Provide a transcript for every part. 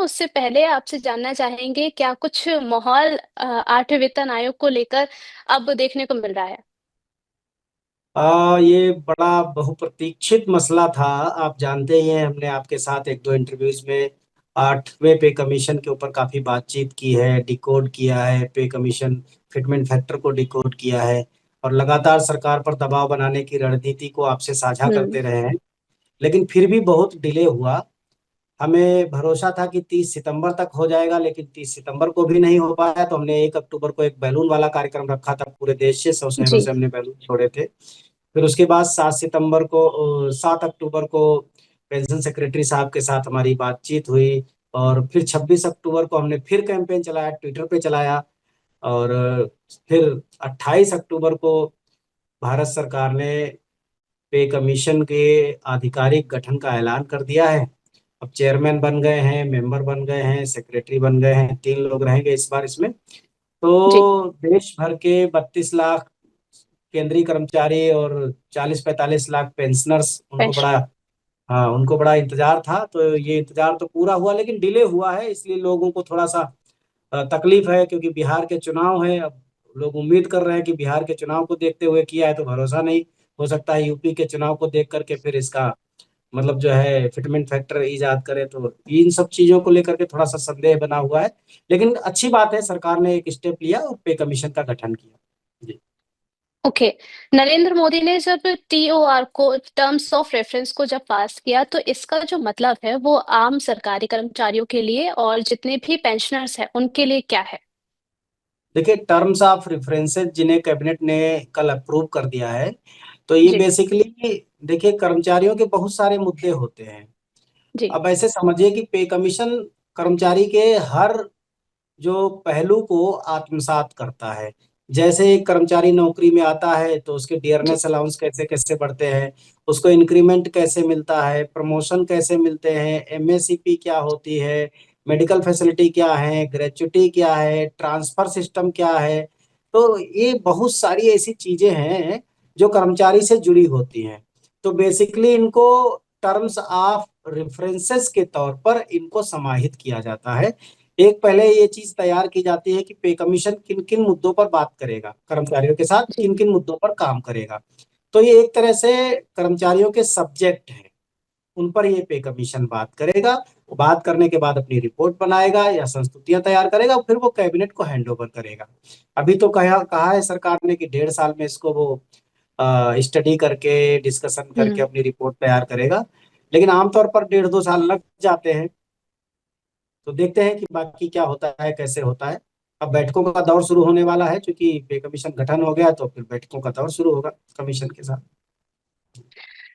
उससे पहले आपसे जानना चाहेंगे क्या कुछ माहौल 8वें वेतन आयोग को लेकर अब देखने को मिल रहा है? ये बड़ा बहुप्रतीक्षित मसला था। आप जानते ही हैं, हमने आपके साथ एक दो इंटरव्यूज में 8वें पे कमीशन के ऊपर काफी बातचीत की है, डिकोड किया है पे कमीशन फिटमेंट फैक्टर को डिकोड किया है और लगातार सरकार पर दबाव बनाने की रणनीति को आपसे साझा हम्म। करते रहे हैं। लेकिन फिर भी बहुत डिले हुआ। हमें भरोसा था कि 30 सितंबर तक हो जाएगा, लेकिन 30 सितंबर को भी नहीं हो पाया। तो हमने 1 अक्टूबर को एक बैलून वाला कार्यक्रम रखा था, पूरे देश से 100 शहरों जी। से हमने बैलून छोड़े थे। फिर उसके बाद 7 अक्टूबर को पेंशन सेक्रेटरी साहब के साथ हमारी बातचीत हुई। और फिर 26 अक्टूबर को हमने फिर कैंपेन चलाया, ट्विटर पे चलाया। और फिर 28 अक्टूबर को भारत सरकार ने पे कमीशन के आधिकारिक गठन का ऐलान कर दिया है। अब चेयरमैन बन गए हैं, मेंबर बन गए हैं, सेक्रेटरी बन गए हैं, 3 लोग रहेंगे इस बार इसमें। जी। तो देश भर के 32 लाख केंद्रीय कर्मचारी और 40-45 लाख पेंशनर्स, उनको पेश। बड़ा, हाँ, उनको बड़ा इंतजार था। तो ये इंतजार तो पूरा हुआ, लेकिन डिले हुआ है, इसलिए लोगों को थोड़ा सा तकलीफ है, क्योंकि बिहार के चुनाव है। अब लोग उम्मीद कर रहे हैं कि बिहार के चुनाव को देखते हुए किया है, तो भरोसा नहीं। हो सकता है यूपी के चुनाव को देख करके फिर इसका मतलब जो है फिटमेंट फैक्टर इजाद करे। तो इन सब चीजों को लेकर के थोड़ा सा संदेह बना हुआ है। लेकिन अच्छी बात है, सरकार ने एक स्टेप लिया और पे कमीशन का गठन किया। जी। ओके। नरेंद्र मोदी ने जब टीओआर को, टर्म्स ऑफ रेफरेंस को जब पास किया, तो इसका जो मतलब है वो आम सरकारी कर्मचारियों के लिए और जितने भी पेंशनर्स हैं उनके लिए क्या है? देखिए, टर्म्स ऑफ रेफरेंसेस जिन्हें कैबिनेट ने कल अप्रूव कर दिया है, तो ये जी। बेसिकली, देखिए, कर्मचारियों के बहुत सारे मुद्दे होते हैं। जी। अब ऐसे समझिए कि पे कमीशन कर्मचारी के हर जो पहलू को आत्मसात करता है। जैसे एक कर्मचारी नौकरी में आता है तो उसके जी। डियरनेस अलाउंस कैसे कैसे बढ़ते हैं, उसको इंक्रीमेंट कैसे मिलता है, प्रमोशन कैसे मिलते हैं, एमएससीपी क्या होती है, मेडिकल फैसिलिटी क्या है, ग्रेच्युटी क्या है, ट्रांसफर सिस्टम क्या है। तो ये बहुत सारी ऐसी चीजें हैं जो कर्मचारी से जुड़ी होती हैं। तो बेसिकली इनको टर्म्स ऑफ रेफरेंसेस के तौर पर इनको समाहित किया जाता है। एक पहले ये चीज तैयार की जाती है कि पे कमीशन किन किन मुद्दों पर बात करेगा, कर्मचारियों के साथ जी। किन किन मुद्दों पर काम करेगा। तो ये एक तरह से कर्मचारियों के सब्जेक्ट हैं, उन पर ये पे कमीशन बात करेगा। बात करने के बाद अपनी रिपोर्ट बनाएगा या संस्तुतियां तैयार करेगा, फिर वो कैबिनेट को हैंड ओवर करेगा। अभी तो कहा कहा है सरकार ने कि 1.5 साल में इसको वो स्टडी करके, डिस्कशन करके हम्म। अपनी रिपोर्ट तैयार करेगा। लेकिन आमतौर पर 1.5-2 साल लग जाते हैं। तो देखते हैं कि बाकी क्या होता है, कैसे होता है। अब बैठकों का दौर शुरू होने वाला है, क्योंकि पे कमीशन गठन हो गया, तो फिर बैठकों का दौर शुरू होगा कमीशन के साथ।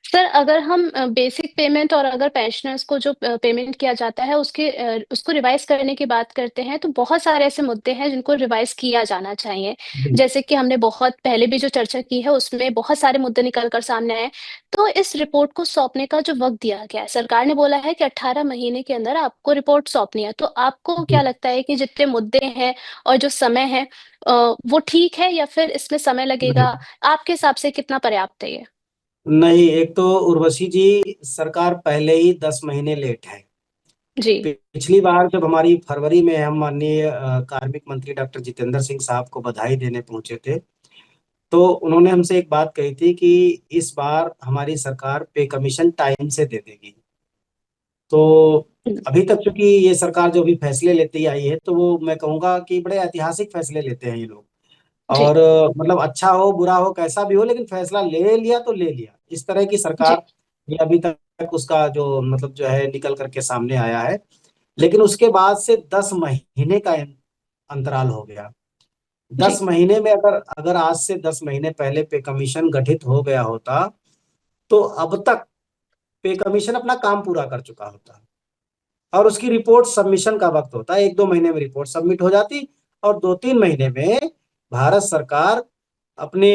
सर, अगर हम बेसिक पेमेंट और अगर पेंशनर्स को जो पेमेंट किया जाता है उसके उसको रिवाइज करने की बात करते हैं, तो बहुत सारे ऐसे मुद्दे हैं जिनको रिवाइज किया जाना चाहिए। जी। जैसे कि हमने बहुत पहले भी जो चर्चा की है उसमें बहुत सारे मुद्दे निकल कर सामने आए। तो इस रिपोर्ट को सौंपने का जो वक्त दिया गया है, सरकार ने बोला है कि 18 महीने के अंदर आपको रिपोर्ट सौंपनी है। तो आपको क्या जी। लगता है कि जितने मुद्दे हैं और जो समय है, वो ठीक है या फिर इसमें समय नहीं, लगेगा? आपके हिसाब से कितना पर्याप्त है ये? नहीं, एक तो उर्वशी जी, सरकार पहले ही 10 महीने लेट है। जी। पिछली बार जब हमारी फरवरी में हम माननीय कार्मिक मंत्री डॉक्टर जितेंद्र सिंह साहब को बधाई देने पहुंचे थे, तो उन्होंने हमसे एक बात कही थी कि इस बार हमारी सरकार पे कमीशन टाइम से दे देगी। तो हम्म। अभी तक चूंकि ये सरकार जो भी फैसले लेती आई है, तो वो मैं कहूंगा कि बड़े ऐतिहासिक फैसले लेते हैं ये लोग। जी। और मतलब अच्छा हो बुरा हो कैसा भी हो, लेकिन फैसला ले लिया तो ले लिया। इस तरह की जी। सरकार ये अभी तक उसका जो मतलब जो है निकल करके सामने आया है। लेकिन उसके बाद से 10 महीने का अंतराल हो गया। दस जी। महीने में अगर अगर आज से 10 महीने पहले पे कमीशन गठित हो गया होता, तो अब तक पे कमीशन अपना काम पूरा कर चुका होता। और उसकी रिपोर्ट सबमिशन का वक्त होता है, 1-2 महीने में रिपोर्ट सबमिट हो जाती। और 2-3 महीने में भारत सरकार अपने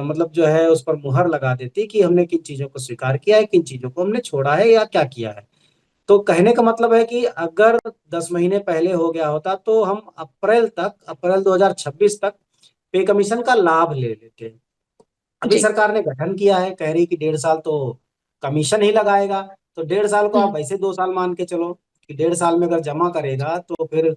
मतलब जो है उस पर मुहर लगा देती कि हमने किन चीजों को स्वीकार किया है, किन चीजों को हमने छोड़ा है या क्या किया है। तो कहने का मतलब है कि अगर 10 महीने पहले हो गया होता, तो हम अप्रैल 2026 तक पे कमीशन का लाभ ले लेते। अभी जी। सरकार ने गठन किया है, कह रही कि 1.5 साल तो कमीशन ही लगाएगा। तो 1.5 साल को आप हम्म। वैसे 2 साल मान के चलो, कि 1.5 साल में अगर जमा करेगा तो फिर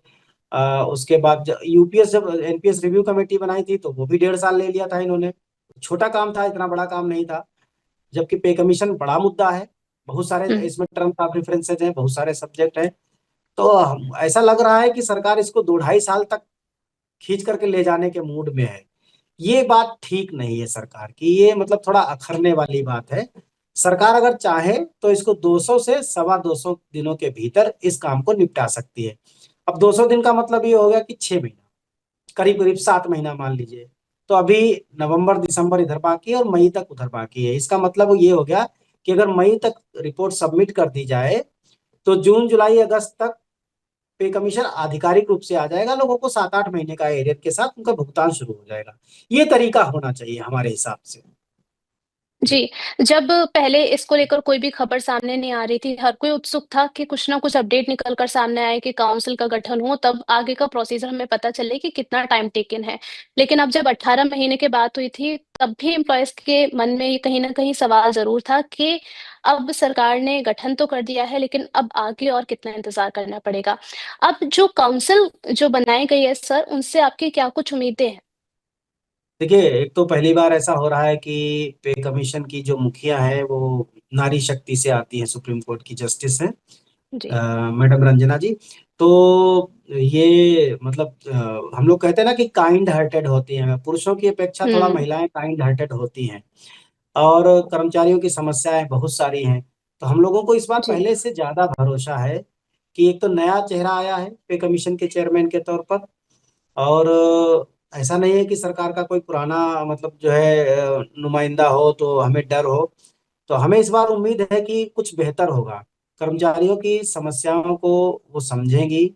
उसके बाद यूपीएस जब एनपीएस रिव्यू कमेटी बनाई थी तो वो भी 1.5 साल ले लिया था इन्होंने। छोटा काम था, इतना बड़ा काम नहीं था। जबकि पे कमीशन बड़ा मुद्दा है, बहुत सारे हम्म। इसमें टर्म्स ऑफ रेफरेंसेज हैं, बहुत सारे सब्जेक्ट हैं। तो ऐसा लग रहा है कि सरकार इसको 2-2.5 साल तक खींच करके ले जाने के मूड में है। ये बात ठीक नहीं है सरकार की, ये मतलब थोड़ा अखरने वाली बात है। सरकार अगर चाहे तो इसको 200 से 225 दिनों के भीतर इस काम को निपटा सकती है। अब 200 दिन का मतलब ये हो गया कि 6 महीना, करीब करीब 7 महीना मान लीजिए। तो अभी नवंबर दिसंबर इधर बाकी है और मई तक उधर बाकी है। इसका मतलब ये हो गया कि अगर मई तक रिपोर्ट सबमिट कर दी जाए तो जून जुलाई अगस्त तक पे कमीशन आधिकारिक रूप से आ जाएगा, लोगों को 7-8 महीने का एरियर के साथ उनका भुगतान शुरू हो जाएगा। ये तरीका होना चाहिए हमारे हिसाब से। जी, जब पहले इसको लेकर कोई भी खबर सामने नहीं आ रही थी, हर कोई उत्सुक था कि कुछ ना कुछ अपडेट निकल कर सामने आए कि काउंसिल का गठन हो, तब आगे का प्रोसीजर हमें पता चले कि कितना टाइम टेकन है। लेकिन अब जब 18 महीने की बात हुई थी, तब भी एम्प्लॉयज के मन में ये कहीं ना कहीं सवाल जरूर था कि अब सरकार ने गठन तो कर दिया है, लेकिन अब आगे और कितना इंतजार करना पड़ेगा। अब जो काउंसिल जो बनाई गई है सर, उनसे आपकी क्या कुछ उम्मीदें हैं? देखिए, एक तो पहली बार ऐसा हो रहा है कि पे कमीशन की जो मुखिया है वो नारी शक्ति से आती है, सुप्रीम कोर्ट की जस्टिस है जी। मैडम रंजना जी। तो ये मतलब हम लोग कहते हैं ना कि काइंड हार्टेड होती हैं, पुरुषों की अपेक्षा थोड़ा हम्म। महिलाएं काइंड हार्टेड होती हैं। और कर्मचारियों की समस्याएं बहुत सारी हैं। तो हम लोगों को इस बार जी। पहले से ज्यादा भरोसा है कि एक तो नया चेहरा आया है पे कमीशन के चेयरमैन के तौर पर। और ऐसा नहीं है कि सरकार का कोई पुराना मतलब जो है नुमाइंदा हो तो हमें डर हो। तो हमें इस बार उम्मीद है कि कुछ बेहतर होगा। कर्मचारियों की समस्याओं को वो समझेंगी,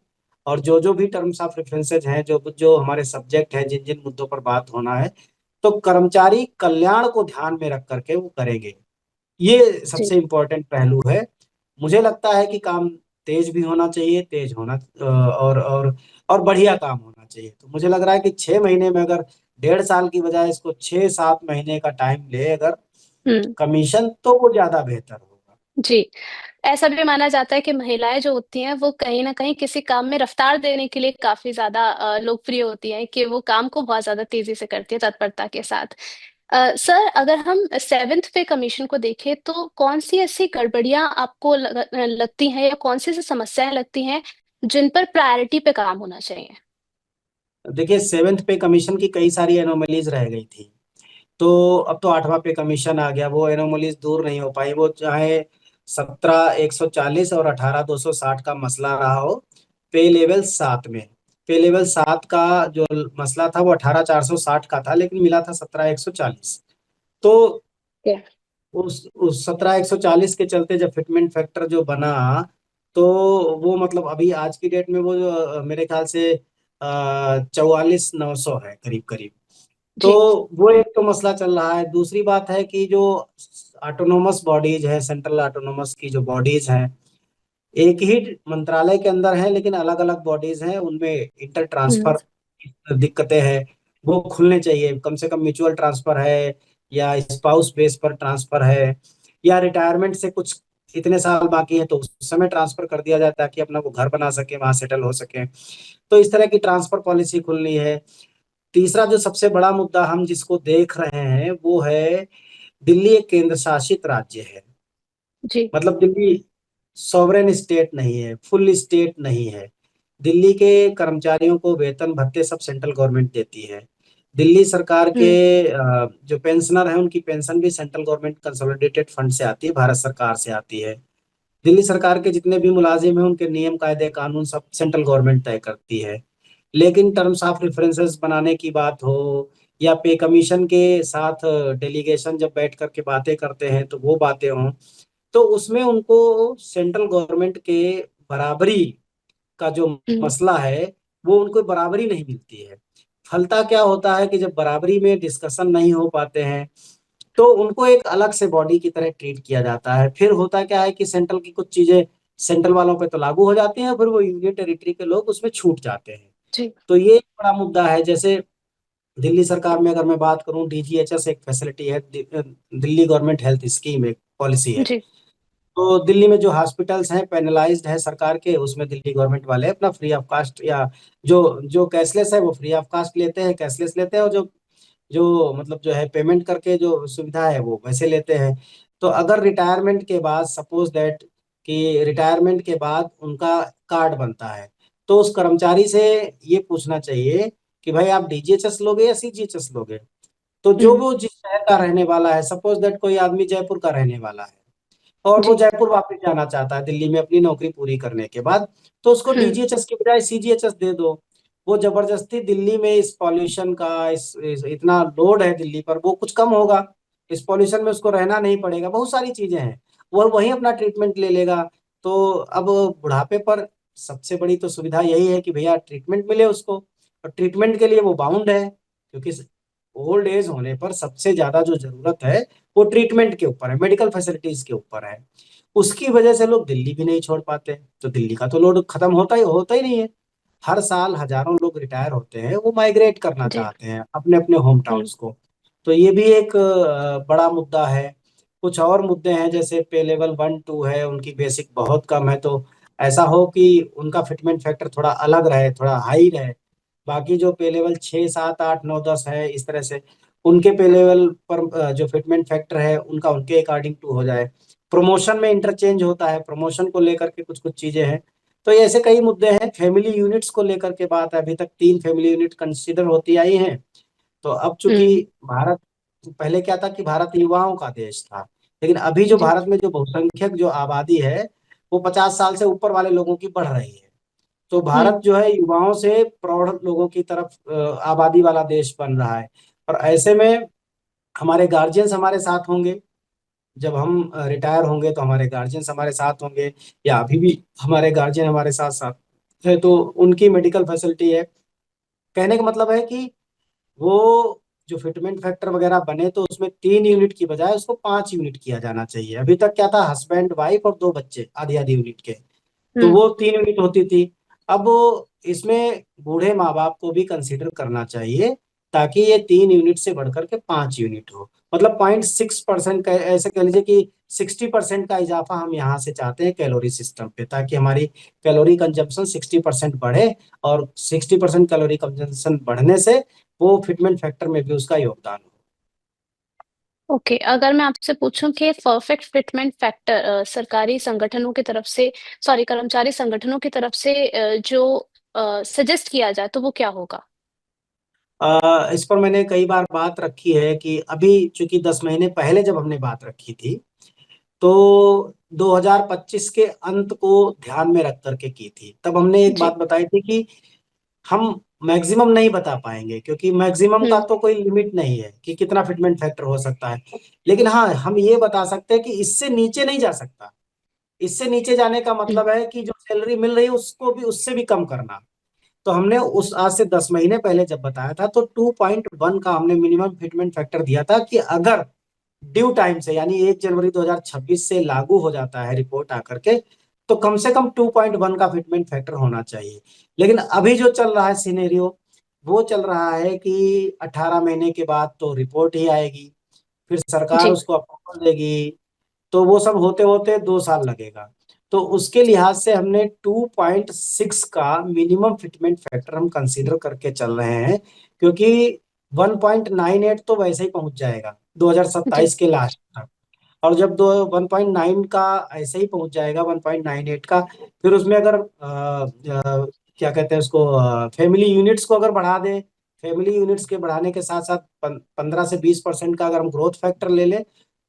और जो जो भी टर्म्स ऑफ रेफरेंसेज हैं, जो जो हमारे सब्जेक्ट हैं, जिन जिन मुद्दों पर बात होना है, तो कर्मचारी कल्याण को ध्यान में रख करके वो करेंगे। ये जी। सबसे इम्पोर्टेंट पहलू है। मुझे लगता है कि काम तेज भी होना चाहिए, तेज होना और बढ़िया काम होना चाहिए। तो मुझे लग रहा है कि 6 महीने में अगर 1.5 साल की बजाय इसको 6-7 महीने का टाइम ले अगर हम्म। कमीशन, तो वो ज्यादा बेहतर होगा। जी, ऐसा भी माना जाता है कि महिलाएं जो होती हैं वो कहीं ना कहीं किसी काम में रफ्तार देने के लिए काफी ज्यादा लोकप्रिय होती हैं, कि वो काम को बहुत ज्यादा तेजी से करती है तत्परता के साथ। सर, अगर हम सेवेंथ पे कमीशन को देखें तो कौन सी ऐसी गड़बड़ियां आपको लगती हैं, या कौन सी ऐसी समस्याएं लगती हैं जिन पर प्रायोरिटी पे काम होना चाहिए? देखिए, 7th पे कमीशन की कई सारी एनोमलीज रह गई थी। तो अब तो 8वां पे कमीशन आ गया, वो एनोमलीज दूर नहीं हो पाई। वो चाहे 17,140 और 18,260 का मसला रहा हो पे लेवल 7 में। पे लेवल 7 का जो मसला था वो 18,460 का था, लेकिन मिला था 17,140। तो क्या? उस 17,140 के चलते जब फिटमेंट फैक्टर जो बना, तो वो मतलब अभी आज की डेट में वो जो मेरे ख्याल से 44,900 है करीब करीब। तो जी। वो एक तो मसला चल रहा है। दूसरी बात है कि जो ऑटोनोमस बॉडीज है, सेंट्रल ऑटोनोमस की जो बॉडीज हैं, एक ही मंत्रालय के अंदर है लेकिन अलग अलग बॉडीज हैं, उनमें इंटर हम्म। ट्रांसफर दिक्कतें हैं। वो खुलने चाहिए, कम से कम म्यूचुअल ट्रांसफर है, या स्पाउस बेस पर ट्रांसफर है, या रिटायरमेंट से कुछ इतने साल बाकी है तो उस समय ट्रांसफर कर दिया जाए ताकि अपना वो घर बना सके, वहां सेटल हो सके। तो इस तरह की ट्रांसफर पॉलिसी खुलनी है। तीसरा जो सबसे बड़ा मुद्दा हम जिसको देख रहे हैं वो है, दिल्ली एक केंद्र शासित राज्य है। जी। मतलब दिल्ली सॉवरेन स्टेट नहीं है, फुल स्टेट नहीं है। दिल्ली के कर्मचारियों को वेतन भत्ते सब सेंट्रल गवर्नमेंट देती है। दिल्ली सरकार के हम्म। जो पेंशनर हैं उनकी पेंशन भी सेंट्रल गवर्नमेंट कंसोलिडेटेड फंड से आती है, भारत सरकार से आती है। दिल्ली सरकार के जितने भी मुलाजिम हैं उनके नियम कायदे कानून सब सेंट्रल गवर्नमेंट तय करती है। लेकिन टर्म्स ऑफ रेफरेंसेस बनाने की बात हो, या पे कमीशन के साथ डेलीगेशन जब बैठ करके बातें करते हैं तो वो बातें हों, तो उसमें उनको सेंट्रल गवर्नमेंट के बराबरी का जो हम्म। मसला है वो उनको बराबरी नहीं मिलती है। फलता क्या होता है कि जब बराबरी में डिस्कशन नहीं हो पाते हैं तो उनको एक अलग से बॉडी की तरह ट्रीट किया जाता है। फिर होता क्या है कि सेंट्रल की कुछ चीजें सेंट्रल वालों पे तो लागू हो जाती हैं, फिर वो यूनियन टेरिटरी के लोग उसमें छूट जाते हैं। जी। तो ये एक बड़ा मुद्दा है। जैसे दिल्ली सरकार में अगर मैं बात करूं, डीजीएचएस एक फैसिलिटी है, दिल्ली गवर्नमेंट हेल्थ स्कीम एक पॉलिसी है। जी। तो दिल्ली में जो हॉस्पिटल्स हैं पैनलाइज्ड है सरकार के, उसमें दिल्ली गवर्नमेंट वाले अपना फ्री ऑफ कास्ट, या जो जो कैशलेस है वो फ्री ऑफ कास्ट लेते हैं, कैशलेस लेते हैं, और जो जो मतलब जो है पेमेंट करके जो सुविधा है वो वैसे लेते हैं। तो अगर रिटायरमेंट के बाद सपोज दैट कि रिटायरमेंट के बाद उनका कार्ड बनता है, तो उस कर्मचारी से ये पूछना चाहिए कि भाई आप डीजीएचएस लोगे या सीजीएचएस लोगे। तो जो हम्म। वो जिस शहर का रहने वाला है, सपोज दैट कोई आदमी जयपुर का रहने वाला है और वो जी। जयपुर वापस जाना चाहता है दिल्ली में अपनी नौकरी पूरी करने के बाद, तो उसको हम्म। डीजीएचएस की बजाय सीजीएचएस दे दो। वो जबरदस्ती दिल्ली में इस पॉल्यूशन का इतना लोड है दिल्ली पर, वो कुछ कम होगा। इस पॉल्यूशन में उसको रहना नहीं पड़ेगा, बहुत सारी चीजें हैं, वो वहीं अपना ट्रीटमेंट ले लेगा। तो अब बुढ़ापे पर सबसे बड़ी तो सुविधा यही है कि भैया ट्रीटमेंट मिले उसको, और ट्रीटमेंट के लिए वो बाउंड है, क्योंकि ओल्ड एज होने पर सबसे ज्यादा जो जरूरत है वो ट्रीटमेंट के ऊपर है, मेडिकल फैसिलिटीज के ऊपर है। उसकी वजह से लोग दिल्ली भी नहीं छोड़ पाते, तो दिल्ली का तो लोड खत्म होता ही नहीं है। हर साल हजारों लोग रिटायर होते हैं, वो माइग्रेट करना जी। चाहते हैं अपने अपने होम हम्म। टाउन्स को। तो ये भी एक बड़ा मुद्दा है। कुछ और मुद्दे हैं, जैसे पे लेवल 1 2 है, उनकी बेसिक बहुत कम है, तो ऐसा हो कि उनका फिटमेंट फैक्टर थोड़ा अलग रहे, थोड़ा हाई रहे। बाकी जो पे लेवल 6 7 8 9 10 है, इस तरह से उनके पे लेवल पर जो फिटमेंट फैक्टर है उनका उनके अकॉर्डिंग टू हो जाए। प्रमोशन में इंटरचेंज होता है, प्रमोशन को लेकर के कुछ कुछ चीजें हैं। तो ये ऐसे कई मुद्दे हैं। फैमिली यूनिट्स को लेकर के बात है, अभी तक 3 फैमिली यूनिट कंसिडर होती आई हैं। तो अब चूंकि हम्म। भारत, पहले क्या था कि भारत युवाओं का देश था, लेकिन अभी जो जी। भारत में जो बहुसंख्यक जो आबादी है वो 50 साल से ऊपर वाले लोगों की बढ़ रही है। तो हम्म। भारत जो है युवाओं से प्रौढ़ लोगों की तरफ आबादी वाला देश बन रहा है। और ऐसे में हमारे गार्जियंस हमारे साथ होंगे, जब हम रिटायर होंगे तो हमारे गार्जियंस हमारे साथ होंगे, या अभी भी हमारे गार्जियन हमारे साथ साथ है, तो उनकी मेडिकल फैसिलिटी है। कहने का मतलब है कि वो जो फिटमेंट फैक्टर वगैरह बने तो उसमें 3 यूनिट की बजाय उसको 5 यूनिट किया जाना चाहिए। अभी तक क्या था, हस्बैंड वाइफ और 2 बच्चे आधी आधी यूनिट के, तो हम्म। वो 3 यूनिट होती थी। अब वो इसमें बूढ़े माँ बाप को भी कंसीडर करना चाहिए, ताकि ये 3 यूनिट से बढ़कर के 5 यूनिट हो। मतलब 0.6% का, ऐसे कह लीजिए कि 60% का इजाफा हम यहाँ से चाहते हैं कैलोरी सिस्टम पे, ताकि हमारी कैलोरी कंजम्पशन 60% बढ़े। और 60% कैलोरी कंजम्पशन बढ़ने से वो फिटमेंट फैक्टर में भी उसका योगदान हो। ओके, अगर मैं आपसे पूछूं कि परफेक्ट फिटमेंट फैक्टर सरकारी संगठनों की तरफ से, सॉरी, कर्मचारी संगठनों की तरफ से जो सजेस्ट किया जाए तो वो क्या होगा? इस पर मैंने कई बार बात रखी है कि अभी चूंकि 10 महीने पहले जब हमने बात रखी थी, तो 2025 के अंत को ध्यान में रख करके की थी। तब हमने एक बात जी। बताई थी कि हम मैक्सिमम नहीं बता पाएंगे, क्योंकि मैक्सिमम का हम्म। तो कोई लिमिट नहीं है कि कितना फिटमेंट फैक्टर हो सकता है। लेकिन हाँ, हम ये बता सकते हैं कि इससे नीचे नहीं जा सकता। इससे नीचे जाने का हम्म। मतलब है कि जो सैलरी मिल रही है उसको भी उससे भी कम करना। तो हमने उस आज से 10 महीने पहले जब बताया था, तो 2.1 का हमने मिनिमम फिटमेंट फैक्टर दिया था कि अगर ड्यू टाइम से, यानी 1 जनवरी 2026 से लागू हो जाता है रिपोर्ट आकर के, तो कम से कम 2.1 का फिटमेंट फैक्टर होना चाहिए। लेकिन अभी जो चल रहा है सिनेरियो, वो चल रहा है कि 18 महीने के बाद तो रिपोर्ट ही आएगी, फिर सरकार जी। उसको अप्रूवल देगी, तो वो सब होते होते 2 साल लगेगा। तो उसके लिहाज से हमने 2.6 का मिनिमम फिटमेंट फैक्टर हम कंसीडर करके चल रहे हैं, क्योंकि 1.98 तो वैसे ही पहुंच जाएगा जी। 2027 के लास्ट तक। और जब दो 1.9 का ऐसे ही पहुंच जाएगा, 1.98 का, फिर उसमें अगर क्या कहते हैं उसको, फैमिली यूनिट्स को अगर बढ़ा दें, फैमिली यूनिट्स के बढ़ाने के साथ साथ 15 से 20% का अगर हम ग्रोथ फैक्टर ले लें,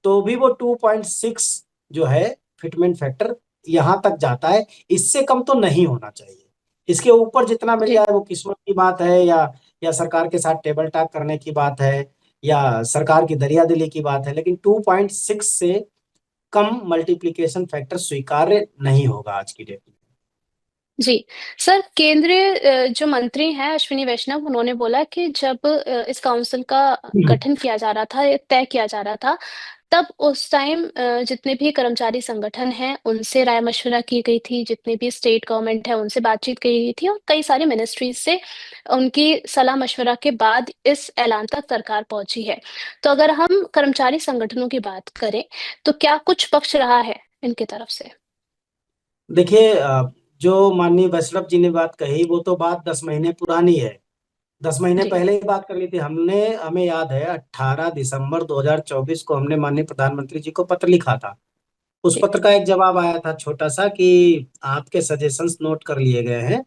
तो भी वो 2.6 जो है फिटमेंट फैक्टर यहां तक जाता है। इससे कम तो नहीं होना चाहिए। इसके ऊपर जितना मिल जी। जाए वो किस्मत की बात है, या सरकार के साथ टेबल टॉक करने की बात है, या सरकार की दरिया दिली की बात है। लेकिन 2.6 से कम मल्टीप्लिकेशन फैक्टर स्वीकार्य नहीं होगा आज की डेट में। जी। सर, केंद्रीय जो मंत्री हैं अश्विनी वैष्णव, उन्होंने बोला कि जब इस काउंसिल का गठन किया जा रहा था, तय किया जा रहा था, तब उस टाइम जितने भी कर्मचारी संगठन हैं उनसे राय मशवरा की गई थी, जितने भी स्टेट गवर्नमेंट है उनसे बातचीत की गई थी, और कई सारी मिनिस्ट्रीज से उनकी सलाह मशवरा के बाद इस ऐलान तक सरकार पहुंची है। तो अगर हम कर्मचारी संगठनों की बात करें, तो क्या कुछ पक्ष रहा है इनकी तरफ से? देखिए, जो माननीय वैष्णव जी ने बात कही वो तो बात 10 महीने पुरानी है। 10 महीने जी। पहले ही बात कर ली थी हमने। हमें याद है 18 दिसंबर 2024 को हमने माननीय प्रधानमंत्री जी को पत्र लिखा था। उस जी। पत्र का एक जवाब आया था छोटा सा कि आपके सजेशंस नोट कर लिए गए हैं।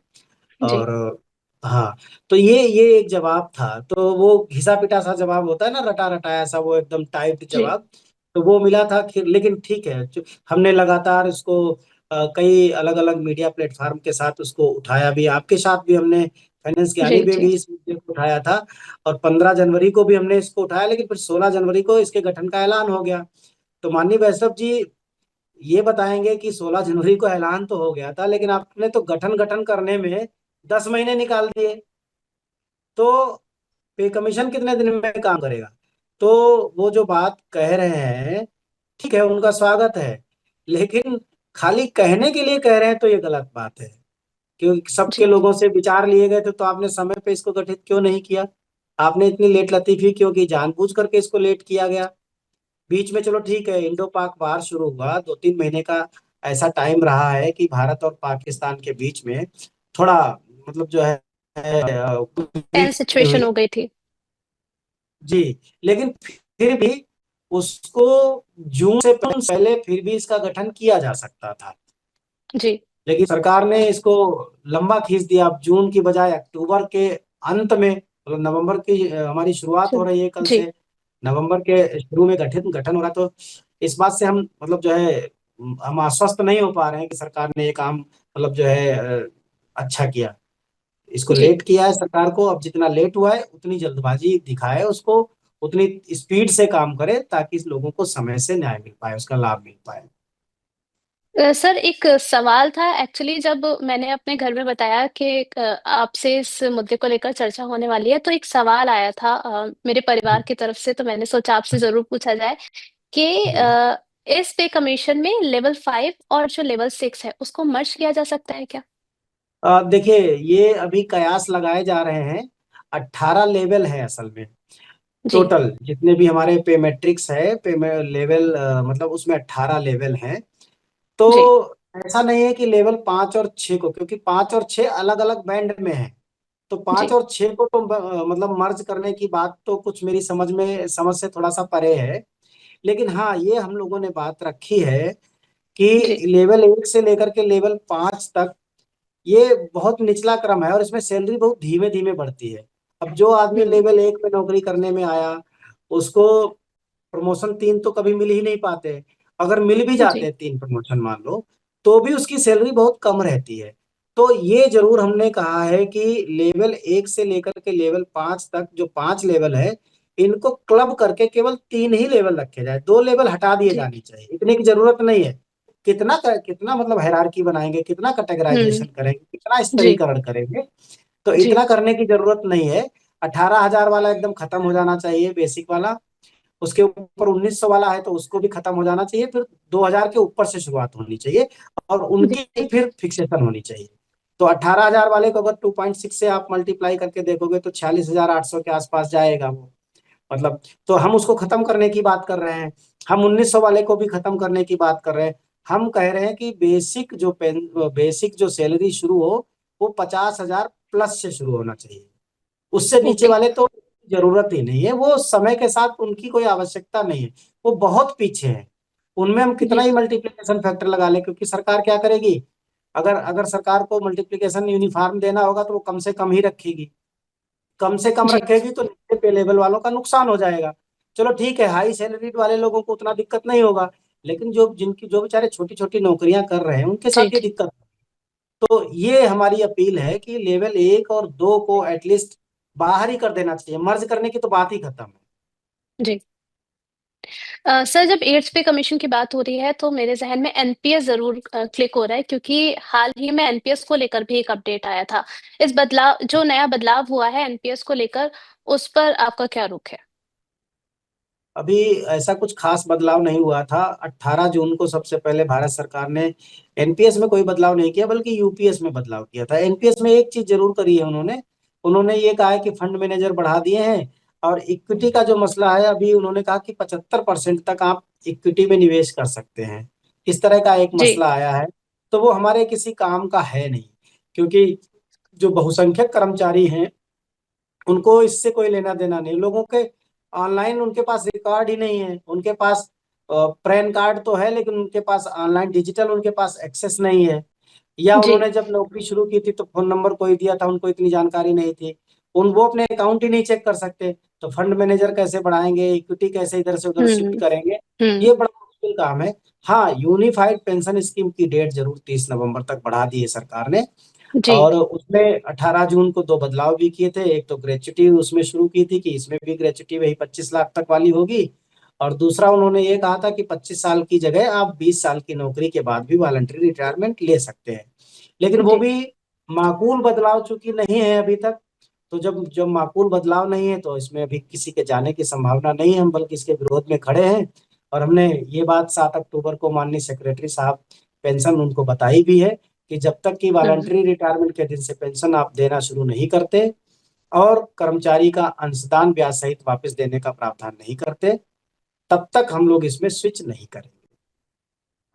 जी। और हाँ, तो ये एक जवाब था। तो वो घिसा पिटा सा जवाब होता है ना, रटा रटाया सा, वो एकदम टाइप्ड जी। जवाब। तो वो मिला था लेकिन ठीक है, हमने लगातार इसको कई अलग अलग मीडिया प्लेटफॉर्म के साथ उसको उठाया भी, आपके साथ भी हमने, फाइनेंस ज्ञानी जी। में जी। भी इस मुद्दे को उठाया था। और 15 जनवरी को भी हमने इसको उठाया, लेकिन फिर 16 जनवरी को इसके गठन का ऐलान हो गया। तो माननीय वैष्णव जी ये बताएंगे कि 16 जनवरी को ऐलान तो हो गया था, लेकिन आपने तो गठन गठन करने में 10 महीने निकाल दिए। तो पे कमीशन कितने दिन में काम करेगा? तो वो जो बात कह रहे हैं, ठीक है, उनका स्वागत है, लेकिन खाली कहने के लिए कह रहे हैं तो ये गलत बात है। क्योंकि सबके जी। लोगों से विचार लिए गए थे, तो आपने समय पे इसको गठित क्यों नहीं किया? आपने इतनी लेट लतीफी क्यों की? जानबूझ करके इसको लेट किया गया। बीच में चलो ठीक है, इंडो पाक वार शुरू हुआ, 2-3 महीने का ऐसा टाइम रहा है कि भारत और पाकिस्तान के बीच में थोड़ा, मतलब जो है टेंस कुछ सिचुएशन हुई। हो गई थी। जी, लेकिन फिर भी उसको जून से पहले फिर भी इसका गठन किया जा सकता था। जी। लेकिन सरकार ने इसको लंबा खींच दिया। अब जून की बजाय अक्टूबर के अंत में, मतलब नवंबर की हमारी शुरुआत हो रही है कल जी। से, नवंबर के शुरू में गठन गठन हो रहा है। तो इस बात से हम, मतलब जो है, हम आश्वस्त नहीं हो पा रहे हैं कि सरकार ने ये काम, मतलब जो है, अच्छा किया। इसको जी। लेट किया है सरकार को। अब जितना लेट हुआ है उतनी जल्दबाजी दिखाए उसको, उतनी स्पीड से काम करे, ताकि इस लोगों को समय से न्याय मिल पाए, उसका लाभ मिल पाए। सर, एक सवाल था एक्चुअली, जब मैंने अपने घर में बताया कि आपसे इस मुद्दे को लेकर चर्चा होने वाली है, तो एक सवाल आया था मेरे परिवार की तरफ से, तो मैंने सोचा आपसे जरूर पूछा जाए कि जी। इस पे कमीशन में लेवल 5 और जो लेवल 6 है उसको मर्ज किया जा सकता है क्या? देखिए, ये अभी कयास लगाए जा रहे हैं। 18 लेवल है असल में। जी। टोटल जितने भी हमारे पे मैट्रिक्स है, पे लेवल, मतलब उसमें 18 लेवल हैं। तो जी। ऐसा नहीं है कि लेवल 5 और 6 को, क्योंकि 5 और 6 अलग अलग बैंड में है। तो पांच जी। और छह को तो मतलब मर्ज करने की बात तो कुछ मेरी समझ से थोड़ा सा परे है। लेकिन हाँ, ये हम लोगों ने बात रखी है कि जी। लेवल 1 से लेकर के लेवल 5 तक ये बहुत निचला क्रम है, और इसमें सैलरी बहुत धीमे धीमे बढ़ती है। अब जो आदमी हम्म। लेवल 1 में नौकरी करने में आया, उसको प्रमोशन 3 तो कभी मिल ही नहीं पाते। अगर मिल भी जाते जी। हैं 3 प्रमोशन मान लो, तो भी उसकी सैलरी बहुत कम रहती है। तो ये जरूर हमने कहा है कि लेवल 1 से लेकर के लेवल 5 तक जो 5 लेवल है, इनको क्लब करके केवल 3 ही लेवल रखे जाए, 2 लेवल हटा दिए जी। जाने चाहिए, इतने की जरूरत नहीं है। कितना मतलब हायरार्की बनाएंगे, कितना हम्म। कैटेगराइजेशन करेंगे, कितना जी। स्तरीकरण करेंगे? तो जी। इतना करने की जरूरत नहीं है। 18,000 वाला एकदम खत्म हो जाना चाहिए, बेसिक वाला। उसके ऊपर 1900 वाला है तो उसको भी खत्म हो जाना चाहिए। फिर 2000 के ऊपर से शुरुआत होनी चाहिए, और उनकी जी। फिर फिक्सेशन होनी चाहिए। तो 18,000 वाले को अगर 2.6 से आप मल्टीप्लाई करके देखोगे तो 46,800 के आसपास जाएगा वो, मतलब। तो हम उसको खत्म करने की बात कर रहे हैं। हम 1900 वाले को भी खत्म करने की बात कर रहे हैं। हम कह रहे हैं कि बेसिक जो सैलरी शुरू हो, वो 50,000 प्लस से शुरू होना चाहिए। उससे नीचे ओके। वाले तो जरूरत ही नहीं है, वो समय के साथ उनकी कोई आवश्यकता नहीं है। वो बहुत पीछे है। उनमें हम कितना जी। ही मल्टीप्लिकेशन फैक्टर लगा ले, क्योंकि सरकार क्या करेगी? अगर अगर सरकार को मल्टीप्लिकेशन यूनिफॉर्म देना होगा तो वो कम से कम ही रखेगी। कम से कम जी। रखेगी तो नीचे पे लेवल वालों का नुकसान हो जाएगा। चलो ठीक है, हाई सैलरीड वाले लोगों को उतना दिक्कत नहीं होगा, लेकिन जो बेचारे छोटी छोटी नौकरियां कर रहे हैं उनके जी। साथ ये दिक्कत। तो ये हमारी अपील है कि लेवल 1 और 2 को एटलीस्ट बाहर ही कर देना चाहिए, मर्ज करने की तो बात ही खत्म है। जी। सर, जब एड्स पे कमीशन की बात हो रही है तो मेरे जहन में एनपीएस जरूर क्लिक हो रहा है, क्योंकि हाल ही में एनपीएस को लेकर भी एक अपडेट आया था। इस बदलाव, जो नया बदलाव हुआ है एनपीएस को लेकर, उस पर आपका क्या रुख है? अभी ऐसा कुछ खास बदलाव नहीं हुआ था। 18 जून को सबसे पहले भारत सरकार ने एनपीएस में कोई बदलाव नहीं किया, बल्कि यूपीएस में बदलाव किया था। एनपीएस में एक चीज जरूर करी है उन्होंने। उन्होंने ये कहा है कि फंड मैनेजर बढ़ा दिए हैं, और इक्विटी का जो मसला है, अभी उन्होंने कहा कि 75% तक आप इक्विटी में निवेश कर सकते हैं। इस तरह का एक जी। मसला आया है। तो वो हमारे किसी काम का है नहीं, क्योंकि जो बहुसंख्यक कर्मचारी हैं उनको इससे कोई लेना देना नहीं। लोगों के ऑनलाइन उनके पास रिकॉर्ड ही नहीं है, उनके पास पैन कार्ड तो है लेकिन उनके पास ऑनलाइन डिजिटल उनके पास एक्सेस नहीं है। या जी। उन्होंने जब नौकरी शुरू की थी तो फोन नंबर कोई दिया था, उनको इतनी जानकारी नहीं थी। वो अपने अकाउंट ही नहीं चेक कर सकते, तो फंड मैनेजर कैसे बढ़ाएंगे, इक्विटी कैसे इधर से उधर शिफ्ट हम्म। करेंगे। हम्म। ये बड़ा मुश्किल काम है। हाँ, यूनिफाइड पेंशन स्कीम की डेट जरूर 30 नवंबर तक बढ़ा दी है सरकार ने। जी। और उसमें 18 जून को दो बदलाव भी किए थे। एक तो ग्रेच्युटी उसमें शुरू की थी कि इसमें भी ग्रेच्युटी वही 25 लाख तक वाली होगी। और दूसरा उन्होंने ये कहा था कि 25 साल की जगह आप 20 साल की नौकरी के बाद भी वॉलंटरी रिटायरमेंट ले सकते हैं। लेकिन वो जी। भी माकूल बदलाव चूंकि नहीं है अभी तक, तो जब जब माकूल बदलाव नहीं है तो इसमें अभी किसी के जाने की संभावना नहीं है। हम बल्कि इसके विरोध में खड़े हैं। और हमने ये बात 7 अक्टूबर को माननीय सेक्रेटरी साहब पेंशन उनको बताई भी है कि जब तक कि हम्म। वॉलंटरी रिटायरमेंट के दिन से पेंशन आप देना शुरू नहीं करते और कर्मचारी का अंशदान ब्याज सहित वापस देने का प्रावधान नहीं करते, तब तक हम लोग इसमें स्विच नहीं करेंगे।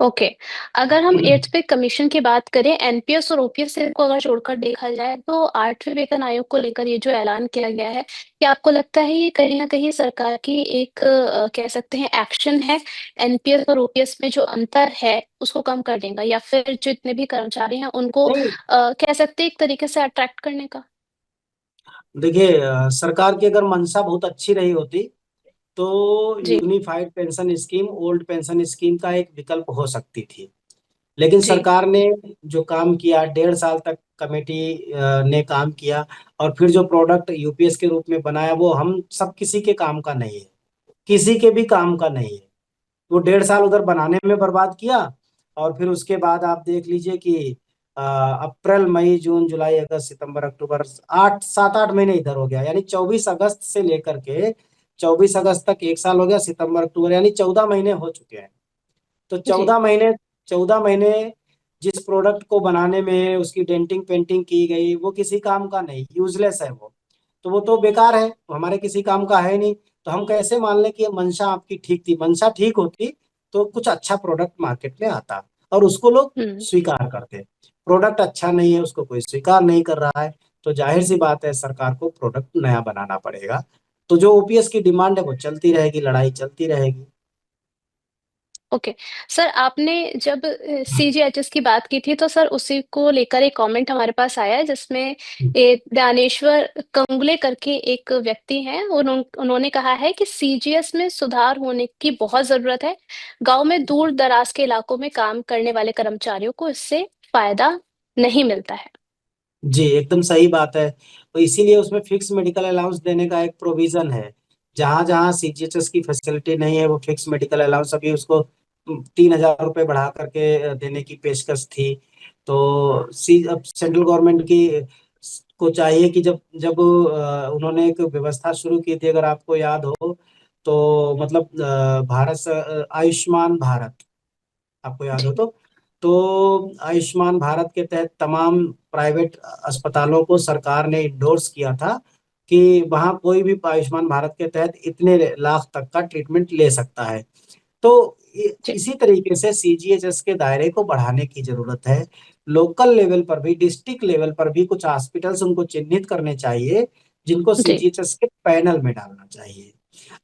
ओके। अगर हम एट्थ पे कमीशन की बात करें, एनपीएस और ओपीएस को अगर जोड़कर देखा जाए, तो आठवें वेतन आयोग को लेकर ये जो ऐलान किया गया है, क्या आपको लगता है ये कहीं ना कहीं सरकार की एक कह सकते हैं एक्शन है, एनपीएस और ओपीएस में जो अंतर है उसको कम कर देगा, या फिर जितने भी कर्मचारी हैं उनको नहीं, कह सकते हैं एक तरीके से अट्रैक्ट करने का? देखिए, सरकार की अगर मंशा बहुत अच्छी रही होती तो जी। Unified pension scheme old pension scheme का एक विकल्प हो सकती थी। लेकिन जी। सरकार ने जो काम किया, 1.5 साल तक कमेटी ने काम किया, और फिर जो प्रोडक्ट यूपीएस के रूप में बनाया वो हम सब किसी के काम का नहीं है, किसी के भी काम का नहीं है। वो 1.5 साल उधर बनाने में बर्बाद किया। और फिर उसके बाद आप देख लीजिए कि अप्रैल मई जून जुलाई अगस्त सितंबर अक्टूबर 8 7 8 महीने इधर हो गया, यानी 24 अगस्त से लेकर के 24 अगस्त तक 1 साल हो गया। सितंबर अक्टूबर यानी 14 महीने हो चुके हैं। तो जी। 14 महीने जिस प्रोडक्ट को बनाने में उसकी डेंटिंग पेंटिंग की गई वो किसी काम का नहीं, यूजलेस है वो। तो वो तो बेकार है, वो हमारे किसी काम का है नहीं। तो हम कैसे मान लें कि ये मंशा आपकी ठीक थी? मंशा ठीक होती तो कुछ अच्छा प्रोडक्ट मार्केट में आता और उसको लोग हम्म। स्वीकार करते। प्रोडक्ट अच्छा नहीं है, उसको कोई स्वीकार नहीं कर रहा है, तो जाहिर सी बात है सरकार को प्रोडक्ट नया बनाना पड़ेगा। तो जो ओपीएस की डिमांड है वो चलती रहेगी, लड़ाई चलती रहेगी। ओके। सर, आपने जब सीजीएचएस की बात की थी, तो सर उसी को लेकर एक कमेंट हमारे पास आया है, जिसमें दानेश्वर कंगुले करके एक व्यक्ति हैं, उन्होंने कहा है कि सीजीएस में सुधार होने की बहुत जरूरत है। गांव में दूर दराज के इलाकों में काम करने वाले कर्मचारियों को इससे फायदा नहीं मिलता है। जी, एकदम सही बात है। तो इसीलिए उसमें फिक्स मेडिकल अलाउंस देने का एक प्रोविजन है। जहां जहां सीजीएचएस की फैसिलिटी नहीं है वो फिक्स मेडिकल अलाउंस अभी उसको 3,000 रुपये बढ़ा करके देने की पेशकश थी। तो अब सेंट्रल गवर्नमेंट की को चाहिए कि जब जब उन्होंने एक व्यवस्था शुरू की थी, अगर आपको याद हो, तो मतलब आयुष्मान भारत, आपको याद हो जी। तो आयुष्मान भारत के तहत तमाम प्राइवेट अस्पतालों को सरकार ने इंडोर्स किया था कि वहां कोई भी आयुष्मान भारत के तहत इतने लाख तक का ट्रीटमेंट ले सकता है। तो जी। इसी तरीके से सीजीएचएस के दायरे को बढ़ाने की जरूरत है। लोकल लेवल पर भी, डिस्ट्रिक्ट लेवल पर भी कुछ हॉस्पिटल्स उनको चिन्हित करने चाहिए जिनको जी। सीजीएचएस के पैनल में डालना चाहिए।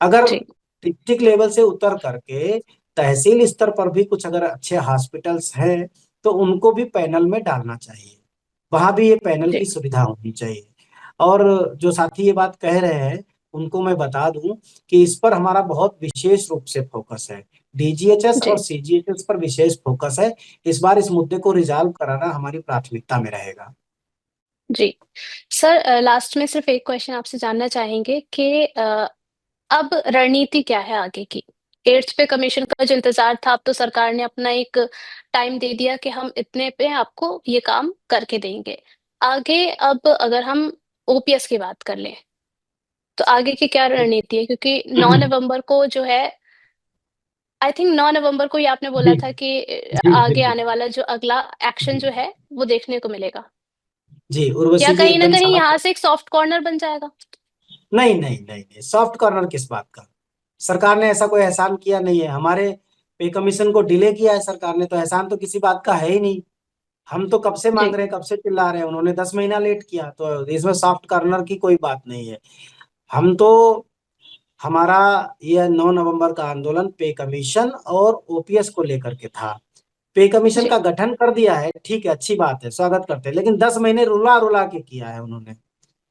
अगर जी। डिस्ट्रिक्ट लेवल से उतर करके तहसील स्तर पर भी कुछ अगर अच्छे हॉस्पिटल्स हैं तो उनको भी पैनल में डालना चाहिए। वहां भी ये पैनल जी। की सुविधा होनी चाहिए। और जो साथी ये बात कह रहे हैं उनको मैं बता दूं कि इस पर हमारा बहुत विशेष रूप से फोकस है। डीजीएचएस और जी। सीजीएचएस पर विशेष फोकस है। इस बार इस मुद्दे को रिजॉल्व कराना हमारी प्राथमिकता में रहेगा। जी। सर, लास्ट में सिर्फ एक क्वेश्चन आपसे जानना चाहेंगे कि अब रणनीति क्या है आगे की? एट्थ पे कमीशन का जो इंतजार था, अब तो सरकार ने अपना एक टाइम दे दिया कि हम इतने पे आपको ये काम करके देंगे। आगे अब अगर हम ओपीएस की बात कर लें, तो आगे की क्या रणनीति है? क्योंकि 9 नवंबर को जो है, आई थिंक 9 नवंबर को ही आपने बोला जी था कि जी आगे बिल्कुल। आने वाला जो अगला एक्शन जो है वो देखने को मिलेगा। जी, या उर्वशी जी कहीं ना एकदम कहीं समझ। यहाँ से एक सॉफ्ट कॉर्नर बन जाएगा? नहीं नहीं नहीं नहीं, सॉफ्ट कॉर्नर किस बात का? सरकार ने ऐसा कोई एहसान किया नहीं है। हमारे पे कमीशन को डिले किया है सरकार ने, तो एहसान तो किसी बात का है ही नहीं। हम तो कब से मांग जी। रहे हैं, कब से चिल्ला रहे हैं, उन्होंने 10 महीना लेट किया, तो इसमें सॉफ्ट कॉर्नर की कोई बात नहीं है। हम तो, हमारा यह 9 नवंबर का आंदोलन पे कमीशन और ओपीएस को लेकर के था। पे कमीशन जी। का गठन कर दिया है, ठीक है, अच्छी बात है, स्वागत करते हैं, लेकिन 10 महीने रुला रुला के किया है उन्होंने,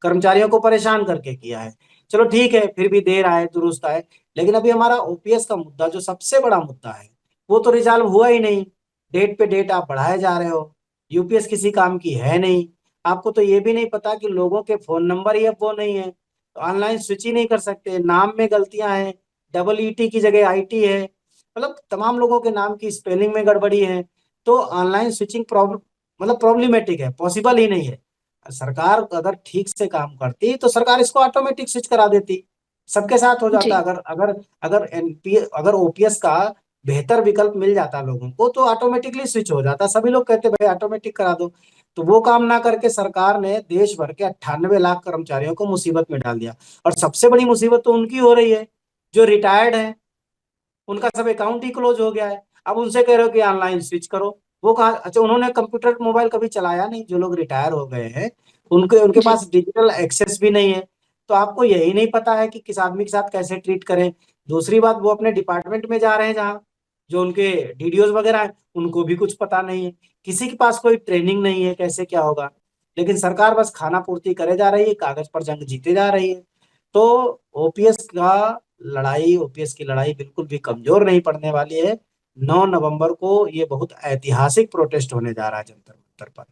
कर्मचारियों को परेशान करके किया है। चलो ठीक है, फिर भी देर आए दुरुस्त आए, लेकिन अभी हमारा ओपीएस का मुद्दा जो सबसे बड़ा मुद्दा है, वो तो रिजॉल्व हुआ ही नहीं। डेट पे डेट आप बढ़ाए जा रहे हो, यूपीएस किसी काम की है नहीं। आपको तो ये भी नहीं पता कि लोगों के फोन नंबर ही अब वो नहीं है, तो ऑनलाइन स्विच ही नहीं कर सकते, नाम में गलतियां हैं, डबल ईटी की जगह आईटी है, मतलब तमाम लोगों के नाम की स्पेलिंग में गड़बड़ी है। तो ऑनलाइन स्विचिंग प्रॉब्लम, मतलब प्रॉब्लमैटिक है, पॉसिबल ही नहीं है। सरकार अगर ठीक से काम करती तो सरकार इसको ऑटोमेटिक स्विच करा देती, सबके साथ हो जाता। जी। अगर अगर अगर एनपी अगर ओपीएस का बेहतर विकल्प मिल जाता लोगों को, तो ऑटोमेटिकली स्विच हो जाता, सभी लोग कहते भाई ऑटोमेटिक करा दो। तो वो काम ना करके सरकार ने देश भर के 98 लाख कर्मचारियों को मुसीबत में डाल दिया। और सबसे बड़ी मुसीबत तो उनकी हो रही है जो रिटायर्ड है, उनका सब अकाउंट ही क्लोज हो गया है। अब उनसे कह रहे हो कि ऑनलाइन स्विच करो, वो कहा, अच्छा उन्होंने कंप्यूटर मोबाइल कभी चलाया नहीं, जो लोग रिटायर हो गए हैं, उनके उनके जी। पास डिजिटल एक्सेस भी नहीं है। तो आपको यही नहीं पता है कि किस आदमी के साथ कैसे ट्रीट करें। दूसरी बात, वो अपने डिपार्टमेंट में जा रहे हैं जहाँ जो उनके डीडीओज वगैरह हैं, उनको भी कुछ पता नहीं है, किसी के पास कोई ट्रेनिंग नहीं है कैसे क्या होगा। लेकिन सरकार बस खाना पूर्ति करे जा रही है, कागज पर जंग जीते जा रही है। तो ओपीएस की लड़ाई बिल्कुल भी कमजोर नहीं पड़ने वाली है। 9 नवंबर को ये बहुत ऐतिहासिक प्रोटेस्ट होने जा रहा है जंतर मंतर पर।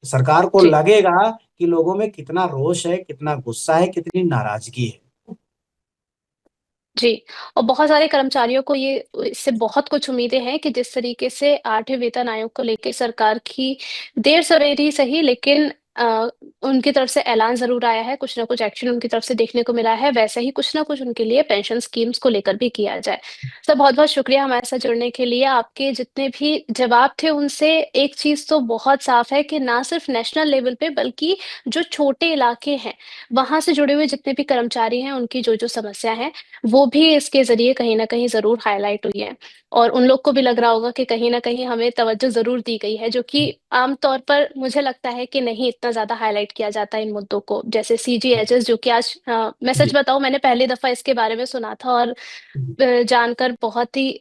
सरकार को जी। लगेगा कि लोगों में कितना रोष है, कितना गुस्सा है, कितनी नाराजगी है। जी। और बहुत सारे कर्मचारियों को ये इससे बहुत कुछ उम्मीदें हैं कि जिस तरीके से 8वें वेतन आयोग को लेकर सरकार की देर सवेर ही सही, लेकिन उनकी तरफ से ऐलान जरूर आया है, कुछ ना कुछ एक्शन उनकी तरफ से देखने को मिला है, वैसे ही कुछ ना कुछ उनके लिए पेंशन स्कीम्स को लेकर भी किया जाए। सर बहुत बहुत शुक्रिया हमारे साथ जुड़ने के लिए। आपके जितने भी जवाब थे उनसे एक चीज तो बहुत साफ है कि ना सिर्फ नेशनल लेवल पे बल्कि जो छोटे इलाके हैं वहां से जुड़े हुए जितने भी कर्मचारी हैं उनकी जो जो समस्या है वो भी इसके जरिए कहीं ना कहीं जरूर हाईलाइट हुई है। और उन लोग को भी लग रहा होगा कि कहीं ना कहीं हमें तवज्जो जरूर दी गई है, जो कि आमतौर पर मुझे लगता है कि नहीं इतना ज्यादा हाईलाइट किया जाता है इन मुद्दों को, जैसे सीजीएचएस, जो कि आज मैं सच जी। बताऊं मैंने पहली दफा इसके बारे में सुना था, और जानकर बहुत ही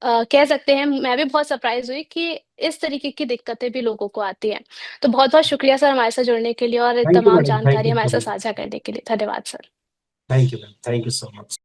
कह सकते हैं मैं भी बहुत सरप्राइज हुई कि इस तरीके की दिक्कतें भी लोगों को आती हैं। तो बहुत बहुत शुक्रिया सर हमारे साथ जुड़ने के लिए और थैंक यू तमाम मैडम, थैंक जानकारी यू हमारे सो साथ मच। साझा करने के लिए। धन्यवाद sir. Thank you ma'am, thank you so much.